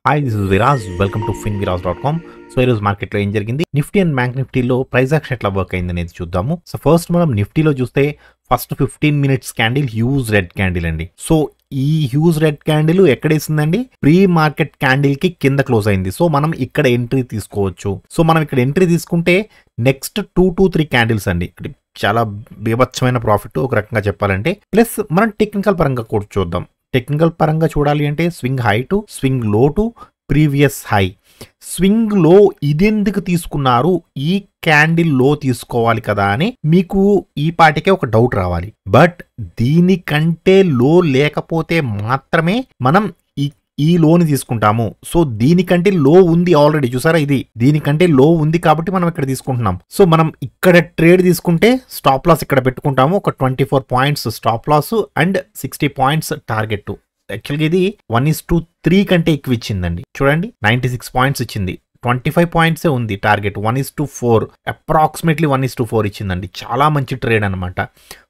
Hi this is Viraj welcome to finviraz.com. So ఈరోజు మార్కెట్లో ఏం జరిగింది, నిఫ్టీ అండ్ బ్యాంక్ నిఫ్టీలో ప్రైస్ యాక్షన్ ఎట్లా వర్క్ అయింది అనేది చూద్దాము. సో ఫస్ట్ మనం నిఫ్టీలో చూస్తే first 15 minutes candle huge red candle అండి. సో ఈ హ్యూజ్ రెడ్ క్యాండిల్ ఎక్కడేసిందండి, ప్రీ మార్కెట్ క్యాండిల్ కి కింద క్లోజ్ అయింది. సో మనం ఇక్కడ ఎంట్రీ తీసుకోవచ్చు. సో మనం ఇక్కడ ఎంట్రీ తీసుకుంటే నెక్స్ట్ 2 to 3 క్యాండిల్స్ అండి, చాలా బీభత్సమైన ప్రాఫిట్ ఒక రకంగా చెప్పాలంటే. ప్లస్ మనం టెక్నికల్ పరంగా కూడా చూద్దాం. టెక్నికల్ పరంగా చూడాలి అంటే స్వింగ్ హై టు స్వింగ్ లో టు ప్రీవియస్ హై. స్వింగ్ లో ఇదెందుకు తీసుకున్నారు, ఈ క్యాండిల్ లో తీసుకోవాలి కదా అని మీకు ఈ పాటికే ఒక డౌట్ రావాలి. బట్ దీనికంటే లో లేకపోతే మాత్రమే మనం ఈ లోని తీసుకుంటాము. సో దీనికంటే లో ఉంది ఆల్రెడీ, చూసారా, ఇది దీనికంటే లో ఉంది కాబట్టి మనం ఇక్కడ తీసుకుంటున్నాం. సో మనం ఇక్కడ ట్రేడ్ తీసుకుంటే స్టాప్ లాస్ ఇక్కడ పెట్టుకుంటాము. ఒక 24 points stop loss and 60 points target. యాక్చువల్గా ఇది 1:3 కంటే ఎక్కువ ఇచ్చిందండి. చూడండి, 96 పాయింట్స్ ఇచ్చింది, 25 పాయింట్సే ఉంది టార్గెట్. 1:4 అప్రాక్సిమేట్లీ 1:4 ఇచ్చిందండి. చాలా మంచి ట్రేడ్ అనమాట,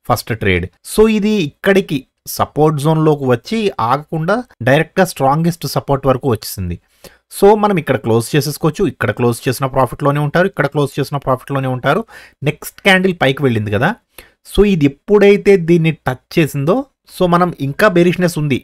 ఫస్ట్ ట్రేడ్. సో ఇది ఇక్కడికి సపోర్ట్ జోన్లోకి వచ్చి ఆగకుండా డైరెక్ట్గా స్ట్రాంగెస్ట్ సపోర్ట్ వరకు వచ్చింది. సో మనం ఇక్కడ క్లోజ్ చేసేసుకోవచ్చు. ఇక్కడ క్లోజ్ చేసిన ప్రాఫిట్లోనే ఉంటారు, ఇక్కడ క్లోజ్ చేసిన ప్రాఫిట్లోనే ఉంటారు. నెక్స్ట్ క్యాండిల్ పైకి వెళ్ళింది కదా, సో ఇది ఎప్పుడైతే దీన్ని టచ్ చేసిందో, సో మనం ఇంకా బేరిష్నెస్ ఉంది.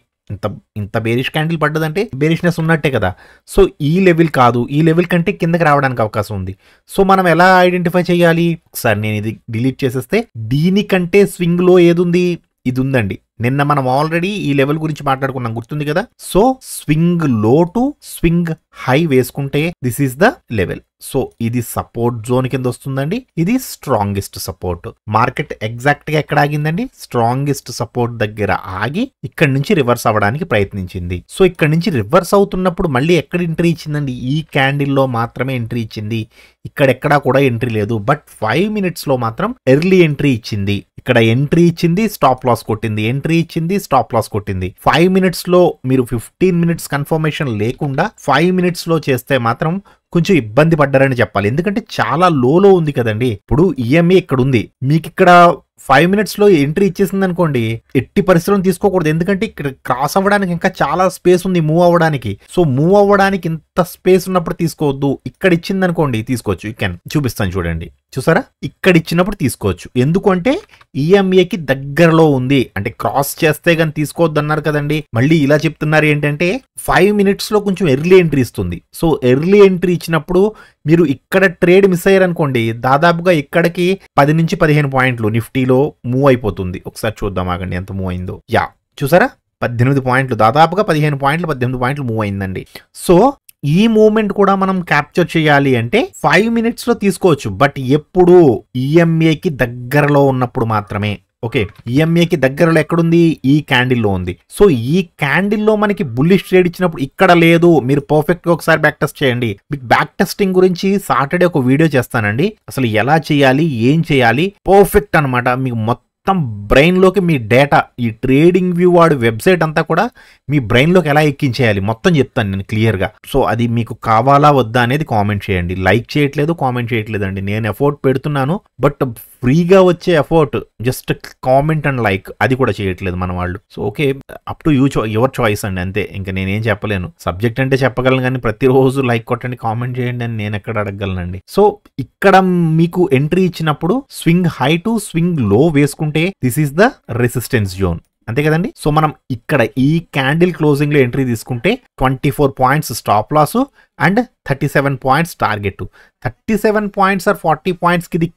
ఇంత బేరిష్ క్యాండిల్ పడ్డదంటే బేరిష్నెస్ ఉన్నట్టే కదా. సో ఈ లెవెల్ కాదు, ఈ లెవెల్ కంటే కిందకి రావడానికి అవకాశం ఉంది. సో మనం ఎలా ఐడెంటిఫై చేయాలి, ఒకసారి నేను ఇది డిలీట్ చేసేస్తే దీనికంటే స్వింగ్ లో ఏది ఉంది, ఇది ఉందండి. నిన్న మనం ఆల్రెడీ ఈ లెవెల్ గురించి మాట్లాడుకున్నాం, గుర్తుంది కదా. సో స్వింగ్ లో టు స్వింగ్ హై వేసుకుంటే this is the level. So ఇది సపోర్ట్ జోన్ కింద వస్తుందండి, ఇది స్ట్రాంగెస్ట్ సపోర్ట్. మార్కెట్ ఎగ్జాక్ట్ గా ఎక్కడ ఆగిందండి, స్ట్రాంగెస్ట్ సపోర్ట్ దగ్గర ఆగి ఇక్కడ నుంచి రివర్స్ అవ్వడానికి ప్రయత్నించింది. సో ఇక్కడ నుంచి రివర్స్ అవుతున్నప్పుడు మళ్ళీ ఎక్కడ ఎంట్రీ ఇచ్చిందండి, ఈ క్యాండిల్ లో మాత్రమే ఎంట్రీ ఇచ్చింది. ఇక్కడెక్కడా కూడా ఎంట్రీ లేదు. బట్ 5 మినిట్స్ లో మాత్రం ఎర్లీ ఎంట్రీ ఇచ్చింది. ఇక్కడ ఎంట్రీ ఇచ్చింది, స్టాప్ లాస్ కొట్టింది, ఎంట్రీ ఇచ్చింది, స్టాప్ లాస్ కొట్టింది. 5 మినిట్స్ లో మీరు 15 మినిట్స్ కన్ఫర్మేషన్ లేకుండా 5 మినిట్స్ లో చేస్తే మాత్రం కొంచెం ఇబ్బంది పడ్డారని చెప్పాలి. ఎందుకంటే చాలా లోలో ఉంది కదండి. ఇప్పుడు ఈఎంఏ ఇక్కడ ఉంది, మీకు ఇక్కడ 5 మినిట్స్ లో ఎంట్రీ ఇచ్చేసింది అనుకోండి, ఎట్టి పరిస్థితులను తీసుకోకూడదు. ఎందుకంటే ఇక్కడ క్రాస్ అవ్వడానికి ఇంకా చాలా స్పేస్ ఉంది మూవ్ అవ్వడానికి. సో మూవ్ అవ్వడానికి ఇంత స్పేస్ ఉన్నప్పుడు తీసుకోవద్దు. ఇక్కడ ఇచ్చింది అనుకోండి తీసుకోవచ్చు. ఇక్కడ చూపిస్తాను చూడండి, చూసారా, ఇక్కడ ఇచ్చినప్పుడు తీసుకోవచ్చు. ఎందుకంటే ఈఎంఏకి దగ్గరలో ఉంది, అంటే క్రాస్ చేస్తే కానీ తీసుకోవద్దు అన్నారు కదండి. మళ్ళీ ఇలా చెప్తున్నారు ఏంటంటే 5 మినిట్స్ లో కొంచెం ఎర్లీ ఎంట్రీ ఇస్తుంది. సో ఎర్లీ ఎంట్రీ ఇచ్చినప్పుడు మీరు ఇక్కడ ట్రేడ్ మిస్ అయ్యారనుకోండి, దాదాపుగా ఇక్కడికి 10 నుంచి 15 పాయింట్లు నిఫ్టీలో మూవ్ అయిపోతుంది. ఒకసారి చూద్దాం ఆగండి ఎంత మూవ్ అయిందో. యా, చూసారా, 18 పాయింట్లు, దాదాపుగా 15 పాయింట్లు 18 పాయింట్లు మూవ్ అయిందండి. సో ఈ మూవ్మెంట్ కూడా మనం క్యాప్చర్ చేయాలి అంటే 5 మినిట్స్ లో తీసుకోవచ్చు. బట్ ఎప్పుడు ఈఎంఏకి దగ్గరలో ఉన్నప్పుడు మాత్రమే. ఓకే, ఈఎంఏకి దగ్గరలో ఎక్కడుంది, ఈ క్యాండిల్లో ఉంది. సో ఈ క్యాండిల్లో మనకి బుల్లిష్ ట్రేడ్ ఇచ్చినప్పుడు ఇక్కడ లేదు. మీరు పర్ఫెక్ట్ గా ఒకసారి బ్యాక్ టెస్ట్ చేయండి. మీకు బ్యాక్ టెస్టింగ్ గురించి సాటర్డే ఒక వీడియో చేస్తానండి, అసలు ఎలా చేయాలి, ఏం చేయాలి, పర్ఫెక్ట్ అనమాట. మీకు మొత్తం బ్రెయిన్ లోకి మీ డేటా, ఈ ట్రేడింగ్ వ్యూ వాడు వెబ్సైట్ అంతా కూడా మీ బ్రెయిన్ లోకి ఎలా ఎక్కించేయాలి మొత్తం చెప్తాను నేను క్లియర్ గా. సో అది మీకు కావాలా వద్దా అనేది కామెంట్ చేయండి. లైక్ చేయట్లేదు, కామెంట్ చేయట్లేదండి. నేను ఎఫర్ట్ పెడుతున్నాను, బట్ ఫ్రీగా వచ్చే effort just comment and like అది కూడా చేయట్లేదు మన వాళ్ళు. So okay, up to your choice అండి, అంతే. ఇంకా నేనేం చెప్పలేను. సబ్జెక్ట్ అంటే చెప్పగలను కానీ ప్రతిరోజు లైక్ కొట్టండి, కామెంట్ చేయండి అని నేను ఎక్కడ అడగగలనండి. సో ఇక్కడ మీకు ఎంట్రీ ఇచ్చినప్పుడు స్వింగ్ హై టు స్వింగ్ లో వేసుకుంటే this is the resistance zone, అంతే కదండి. సో మనం ఇక్కడ ఈ క్యాండిల్ క్లోజింగ్ లో ఎంట్రీ తీసుకుంటే 24 points stop loss and 37 points target. 37 points or 40 points కి ఇది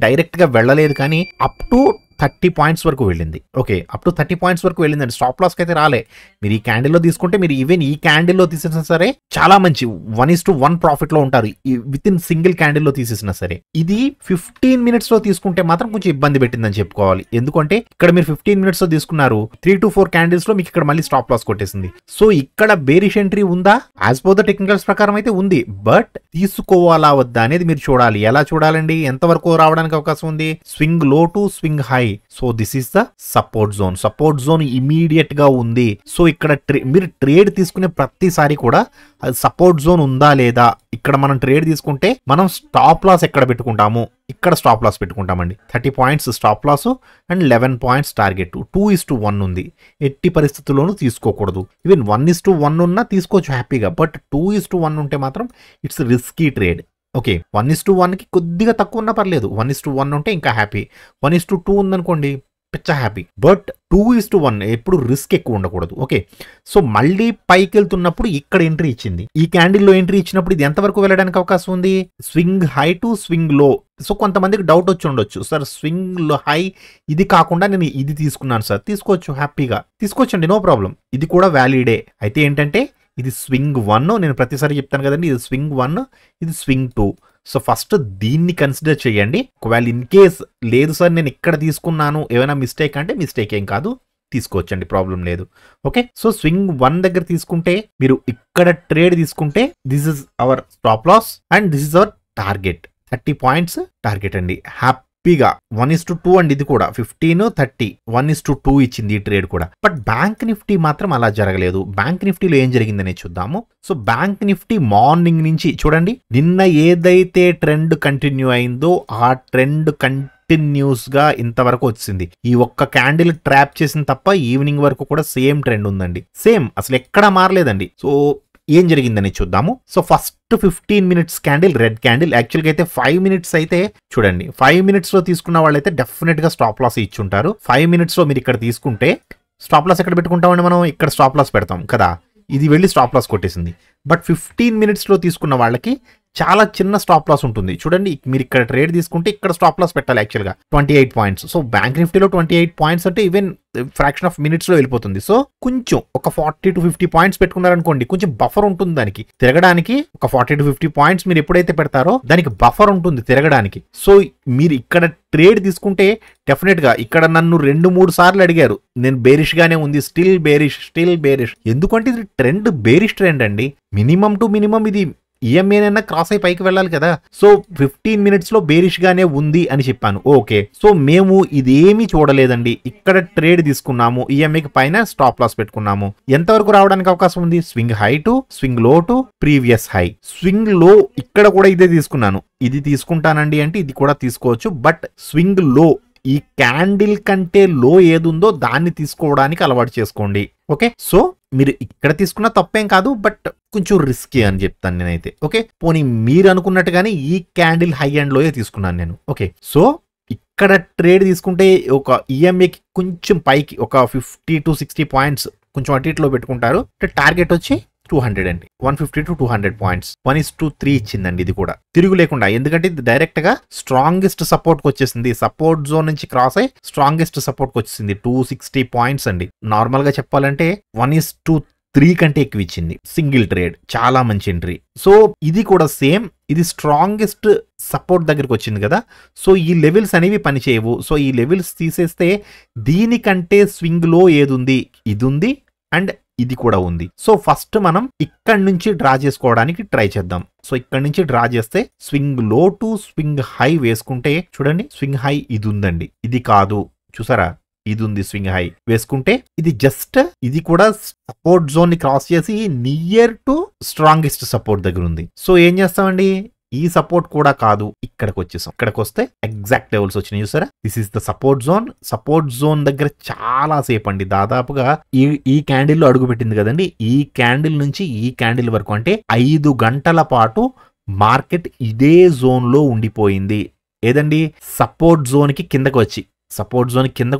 డైరెక్ట్ గా వెళ్ళలేదు, కానీ అప్ టు 30 పాయింట్స్ వరకు వెళ్ళింది. ఓకే, అప్ టు 30 పాయింట్స్ వరకు వెళ్ళిందండి. స్టాప్ లాస్కి అయితే రాలే. మీరు ఈ క్యాండిల్లో తీసుకుంటే, మీరు ఈవెన్ ఈ క్యాండిల్లో తీసేసినా సరే చాలా మంచి 1:1 ప్రాఫిట్ లో ఉంటారు, విత్ ఇన్ సింగిల్ క్యాండిల్లో తీసేసినా సరే. ఇది 15 మినిట్స్ లో తీసుకుంటే మాత్రం కొంచెం ఇబ్బంది పెట్టిందని చెప్పుకోవాలి. ఎందుకంటే ఇక్కడ మీరు 15 మినిట్స్ లో తీసుకున్నారు, 3 to 4 క్యాండిల్స్ లో మీకు ఇక్కడ మళ్ళీ స్టాప్ లాస్ కొట్టేసింది. సో ఇక్కడ బేరిష్ ఎంట్రీ ఉందా, యాజ్ పర్ ద టెక్నికల్స్ ప్రకారం అయితే ఉంది. బట్ తీసుకోవాలా వద్దా అనేది మీరు చూడాలి. ఎలా చూడాలండి, ఎంత వరకు రావడానికి అవకాశం ఉంది, స్వింగ్ లో to swing high. So this is the support zone immediate గా ఉంది. సో ఇక్కడ మీరు ట్రేడ్ తీసుకునే ప్రతిసారి కూడా అది సపోర్ట్ జోన్ ఉందా లేదా, ఇక్కడ మనం ట్రేడ్ తీసుకుంటే మనం స్టాప్ లాస్ ఎక్కడ పెట్టుకుంటాము, ఇక్కడ స్టాప్ లాస్ పెట్టుకుంటామండి. 30 points stop loss and 11 points target. 2:1 ఉంది, ఎట్టి పరిస్థితుల్లోనూ తీసుకోకూడదు. ఈవెన్ 1:1 ఉన్నా తీసుకోవచ్చు హ్యాపీగా, బట్ 2:1 ఉంటే మాత్రం ఇట్స్ రిస్కీ ట్రేడ్. ఓకే, 1:1కి కొద్దిగా తక్కువ ఉన్నా పర్లేదు, 1:1 ఉంటే ఇంకా హ్యాపీ. 1:2 ఉందనుకోండి పిచ్చ హ్యాపీ, బట్ 2:1 ఎప్పుడు రిస్క్ ఎక్కువ ఉండకూడదు. ఓకే, సో మళ్ళీ పైకి వెళ్తున్నప్పుడు ఇక్కడ ఎంట్రీ ఇచ్చింది. ఈ క్యాండిల్లో ఎంట్రీ ఇచ్చినప్పుడు ఇది ఎంతవరకు వెళ్ళడానికి అవకాశం ఉంది? స్వింగ్ హై టు స్వింగ్ లో. సో కొంతమందికి డౌట్ వచ్చి ఉండొచ్చు, సార్ స్వింగ్ హై ఇది కాకుండా నేను ఇది తీసుకున్నాను సార్. తీసుకోవచ్చు, హ్యాపీగా తీసుకోవచ్చండి, నో ప్రాబ్లం. ఇది కూడా వ్యాలిడే. అయితే ఏంటంటే ఇది స్వింగ్ 1, నేను ప్రతిసారి చెప్తాను కదండి, ఇది స్వింగ్ 1, ఇది స్వింగ్ 2. సో ఫస్ట్ దీన్ని కన్సిడర్ చేయండి. ఒకవేళ ఇన్ కేస్ లేదు సార్ నేను ఇక్కడ తీసుకున్నాను ఏమైనా మిస్టేక్ అంటే మిస్టేక్ ఏం కాదు, తీసుకోవచ్చండి, ప్రాబ్లం లేదు. ఓకే, సో స్వింగ్ 1 దగ్గర తీసుకుంటే మీరు ఇక్కడ ట్రేడ్ తీసుకుంటే this is our stop loss and this is our target. 30 points target అండి, హ్యాపీగా. 1:2 అండి, ఇది కూడా 15, 30, 1:2 ఇచ్చింది ఈ ట్రేడ్ కూడా. బట్ బ్యాంక్ నిఫ్టీ మాత్రం అలా జరగలేదు. బ్యాంక్ నిఫ్టీలో ఏం జరిగిందనే చూద్దాము. సో బ్యాంక్ నిఫ్టీ మార్నింగ్ నుంచి చూడండి, నిన్న ఏదైతే ట్రెండ్ కంటిన్యూ అయిందో ఆ ట్రెండ్ కంటిన్యూస్ గా ఇంతవరకు వచ్చింది. ఈ ఒక్క క్యాండిల్ ట్రాప్ చేసిన తప్ప ఈవినింగ్ వరకు కూడా సేమ్ ట్రెండ్ ఉందండి, సేమ్, అసలు ఎక్కడా మారలేదండి. సో ఏం జరిగిందని చూద్దాము. So first 15 minutes candle red candle. యాక్చువల్గా అయితే 5 మినిట్స్ అయితే చూడండి, 5 మినిట్స్ లో తీసుకున్న వాళ్ళైతే డెఫినెట్ గా స్టాప్ లాస్ ఇచ్చుంటారు. 5 మినిట్స్ లో మీరు ఇక్కడ తీసుకుంటే స్టాప్ లాస్ ఎక్కడ పెట్టుకుంటామండి మనం, ఇక్కడ స్టాప్ లాస్ పెడతాం కదా, ఇది వెళ్ళి స్టాప్ లాస్ కొట్టేసింది. బట్ 15 మినిట్స్ లో తీసుకున్న వాళ్ళకి చాలా చిన్న స్టాప్ లాస్ ఉంటుంది. చూడండి, మీరు ఇక్కడ ట్రేడ్ తీసుకుంటే ఇక్కడ స్టాప్ లాస్ పెట్టాలి యాక్చువల్గా 28 పాయింట్స్. సో బ్యాంక్ నిఫ్టీలో 28 పాయింట్స్ అంటే ఈవెన్ ఫ్రాక్షన్ ఆఫ్ మినిట్స్ లో వెళ్ళిపోతుంది. సో కొంచెం ఒక 40 to 50 పాయింట్స్ పెట్టుకున్నారనుకోండి, కొంచెం బఫర్ ఉంటుంది దానికి తిరగడానికి. ఒక 40 to 50 పాయింట్స్ మీరు ఎప్పుడైతే పెడతారో దానికి బఫర్ ఉంటుంది తిరగడానికి. సో మీరు ఇక్కడ ట్రేడ్ తీసుకుంటే డెఫినెట్ గా, ఇక్కడ నన్ను 2-3 సార్లు అడిగారు, నేను బేరిష్ గానే ఉంది, స్టిల్ బేరిష్. ఎందుకంటే ఇది ట్రెండ్ బేరిష్ ట్రెండ్ అండి. మినిమం టు మినిమం ఇది ఈఎంఏనైనా క్రాస్ అయి పైకి వెళ్ళాలి కదా. సో 15 మినిట్స్ లో బేరిష్ గానే ఉంది అని చెప్పాను. ఓకే, సో మేము ఇదేమీ చూడలేదండి, ఇక్కడ ట్రేడ్ తీసుకున్నాము, ఈఎంఏకి పైన స్టాప్ లాస్ పెట్టుకున్నాము. ఎంతవరకు రావడానికి అవకాశం ఉంది? స్వింగ్ హై టు స్వింగ్ లో టు ప్రీవియస్ హై. స్వింగ్ లో ఇక్కడ కూడా ఇదే తీసుకున్నాను, ఇది తీసుకుంటానండి అంటే ఇది కూడా తీసుకోవచ్చు. బట్ స్వింగ్ లో ఈ క్యాండిల్ కంటే లో ఏదుందో దాన్ని తీసుకోవడానికి అలవాటు చేసుకోండి. ఓకే, సో మీరు ఇక్కడ తీసుకున్న తప్పేం కాదు, బట్ కొంచెం రిస్కీ అని చెప్తాను నేనైతే. ఓకే, పోనీ మీరు అనుకున్నట్టుగానే ఈ క్యాండిల్ హై అండ్ లోయే తీసుకున్నాను నేను. ఓకే, సో ఇక్కడ ట్రేడ్ తీసుకుంటే ఒక ఈఎంఏకి కొంచెం పైకి ఒక 50 to 60 పాయింట్స్ కొంచెం అటు ఇట్లో పెట్టుకుంటారు. టార్గెట్ వచ్చి 200 అండి, 150 to 200 పాయింట్స్. 1:3 ఇచ్చిందండి ఇది కూడా తిరుగు లేకుండా, ఎందుకంటే ఇది డైరెక్ట్ గా స్ట్రాంగెస్ట్ సపోర్ట్ కి వచ్చేసింది. సపోర్ట్ జోన్ నుంచి క్రాస్ అయ్యి స్ట్రాంగెస్ట్ సపోర్ట్ కి వచ్చేసింది 260 పాయింట్స్ అండి. నార్మల్ గా చెప్పాలంటే 1:3 కంటే ఎక్కువ ఇచ్చింది. సింగిల్ ట్రేడ్, చాలా మంచి ఎంట్రీ. సో ఇది కూడా సేమ్, ఇది స్ట్రాంగెస్ట్ సపోర్ట్ దగ్గరికి వచ్చింది కదా. సో ఈ లెవెల్స్ అనేవి పనిచేయవు. సో ఈ లెవెల్స్ తీసేస్తే దీనికంటే స్వింగ్ లో ఏది ఉంది, ఇది ఉంది అండ్ ఇది కూడా ఉంది. సో ఫస్ట్ మనం ఇక్కడ నుంచి డ్రా చేసుకోవడానికి ట్రై చేద్దాం. సో ఇక్కడ నుంచి డ్రా చేస్తే స్వింగ్ లో టు స్వింగ్ హై వేసుకుంటే చూడండి, స్వింగ్ హై ఇది ఉందండి, ఇది కాదు, చూసారా, ఇది ఉంది స్వింగ్ హై వేసుకుంటే ఇది జస్ట్ ఇది కూడా సపోర్ట్ జోన్ ని క్రాస్ చేసి నియర్ టు స్ట్రాంగెస్ట్ సపోర్ట్ దగ్గర ఉంది. సో ఏం చేస్తామండి, ఈ సపోర్ట్ కూడా కాదు, ఇక్కడికి వచ్చేసాం. ఇక్కడికి వస్తే ఎగ్జాక్ట్ లెవెల్స్ వచ్చినాయి చూసారా. This is the support zone. Support zone దగ్గర చాలా సేపు అండి, దాదాపుగా ఈ క్యాండిల్ లో అడుగు పెట్టింది కదండి, ఈ క్యాండిల్ నుంచి ఈ క్యాండిల్ వరకు అంటే 5 గంటల పాటు మార్కెట్ ఇదే జోన్ లో ఉండిపోయింది. ఏదండి, సపోర్ట్ జోన్ కి కిందకి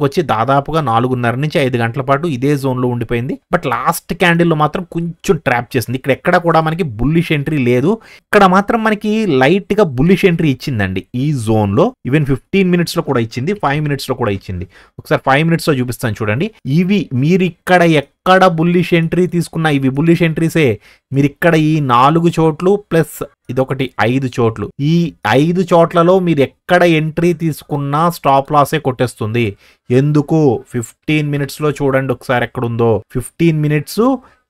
వచ్చి దాదాపుగా 4:30 నుంచి 5 గంటల పాటు ఇదే జోన్ లో ఉండిపోయింది. బట్ లాస్ట్ క్యాండిల్ లో మాత్రం కొంచెం ట్రాప్ చేసింది. ఇక్కడ ఎక్కడ కూడా మనకి బుల్లిష్ ఎంట్రీ లేదు, ఇక్కడ మాత్రం మనకి లైట్ గా బుల్లిష్ ఎంట్రీ ఇచ్చిందండి ఈ జోన్ లో. ఈవెన్ 15 మినిట్స్ లో కూడా ఇచ్చింది, 5 మినిట్స్ లో కూడా ఇచ్చింది. ఒకసారి 5 మినిట్స్ లో చూపిస్తాను చూడండి. ఇవి మీరు ఇక్కడ ఎక్కడ బుల్లిష్ ఎంట్రీ తీసుకున్నా ఇవి బుల్లిష్ ఎంట్రీసే. మీరు ఇక్కడ ఈ 4 చోట్లు ప్లస్ ఇదొకటి 5 చోట్లు, ఈ 5 చోట్లలో మీరు ఎక్కడ ఎంట్రీ తీసుకున్నా స్టాప్ లాసే కొట్టేస్తుంది. ఎందుకు? 15 మినిట్స్ లో చూడండి ఒకసారి ఎక్కడుందో. 15 మినిట్స్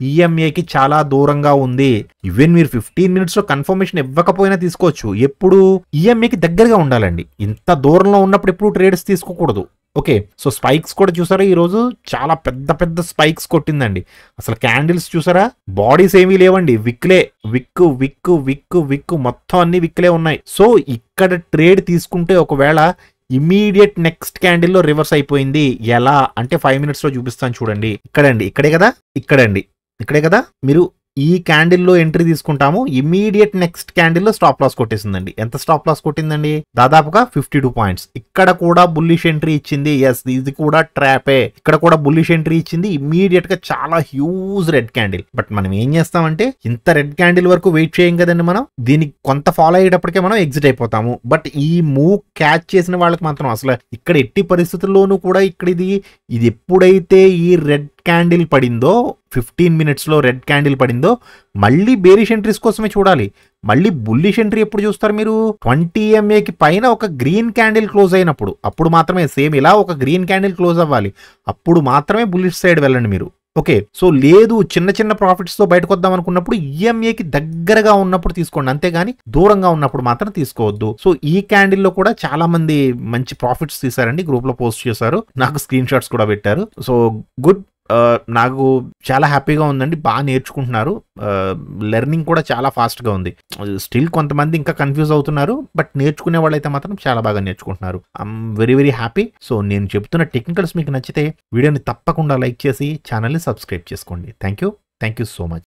ఈఎంఏకి చాలా దూరంగా ఉంది. ఈవెన్ మీరు 15 మినిట్స్ లో కన్ఫర్మేషన్ ఇవ్వకపోయినా తీసుకోవచ్చు. ఎప్పుడు ఈఎంఏకి దగ్గరగా ఉండాలండి. ఇంత దూరంలో ఉన్నప్పుడు ఎప్పుడు ట్రేడ్స్ తీసుకోకూడదు. ఓకే. సో స్పైక్స్ కూడా చూసారా ఈరోజు చాలా పెద్ద పెద్ద స్పైక్స్ కొట్టిందండి. అసలు క్యాండిల్స్ చూసారా, బాడీస్ ఏమీ లేవండి, విక్లే, విక్కు విక్కు విక్కు విక్కు మొత్తం అన్ని విక్లే ఉన్నాయి. సో ఇక్కడ ట్రేడ్ తీసుకుంటే ఒకవేళ ఇమీడియట్ నెక్స్ట్ క్యాండిల్లో రివర్స్ అయిపోయింది. ఎలా అంటే 5 minutes లో చూపిస్తాను చూడండి. ఇక్కడండి, ఇక్కడే కదా, ఇక్కడే కదా మీరు ఈ క్యాండిల్లో ఎంట్రీ తీసుకుంటాము. ఇమీడియట్ నెక్స్ట్ క్యాండిల్లో స్టాప్ లాస్ కొట్టేసిందండి. ఎంత స్టాప్ లాస్ కొట్టిందండి? దాదాపుగా 52 పాయింట్స్. ఇక్కడ కూడా బుల్లిష్ ఎంట్రీ ఇచ్చింది. ఎస్, ఇది కూడా ట్రాపే. ఇక్కడ కూడా బుల్లిష్ ఎంట్రీ ఇచ్చింది. ఇమీడియట్ గా చాలా హ్యూజ్ రెడ్ క్యాండిల్. బట్ మనం ఏం చేస్తామంటే ఇంత రెడ్ క్యాండిల్ వరకు వెయిట్ చేయం కదండి మనం. దీనికి కొంత ఫాలో అయ్యేటప్పటికే మనం ఎగ్జిట్ అయిపోతాము. బట్ ఈ మూవ్ క్యాచ్ చేసిన వాళ్ళకి మాత్రం అసలు ఇక్కడ ఎట్టి పరిస్థితుల్లోనూ కూడా ఇక్కడ ఇది ఎప్పుడైతే ఈ రెడ్ క్యాండిల్ పడిందో 15 minutes లో రెడ్ క్యాండిల్ పడిందో మళ్ళీ బేరిష్ ఎంట్రీస్ కోసమే చూడాలి. మళ్ళీ బుల్లిష్ ఎంట్రీ ఎప్పుడు చూస్తారు మీరు? 20 MAకి పైన ఒక గ్రీన్ క్యాండిల్ క్లోజ్ అయినప్పుడు, అప్పుడు మాత్రమే సేమ్ ఇలా ఒక గ్రీన్ క్యాండిల్ క్లోజ్ అవ్వాలి. అప్పుడు మాత్రమే బుల్లిష్ సైడ్ వెళ్ళండి మీరు. ఓకే, సో లేదు చిన్న చిన్న ప్రాఫిట్స్తో బయటకు వద్దాం అనుకున్నప్పుడు ఈఎంఏకి దగ్గరగా ఉన్నప్పుడు తీసుకోండి, అంతేగాని దూరంగా ఉన్నప్పుడు మాత్రం తీసుకోవద్దు. సో ఈ క్యాండిల్లో కూడా చాలా మంది మంచి ప్రాఫిట్స్ తీసారండి, గ్రూప్లో పోస్ట్ చేశారు, నాకు స్క్రీన్ షాట్స్ కూడా పెట్టారు. సో గుడ్, నాకు చాలా హ్యాపీగా ఉందండి. బాగా నేర్చుకుంటున్నారు, లెర్నింగ్ కూడా చాలా ఫాస్ట్గా ఉంది. స్టిల్ కొంతమంది ఇంకా కన్ఫ్యూజ్ అవుతున్నారు, బట్ నేర్చుకునే వాళ్ళైతే మాత్రం చాలా బాగా నేర్చుకుంటున్నారు. I'm very very happy. So నేను చెప్తున్న టెక్నికల్స్ మీకు నచ్చితే వీడియోని తప్పకుండా లైక్ చేసి ఛానల్ని సబ్స్క్రైబ్ చేసుకోండి. Thank you so much.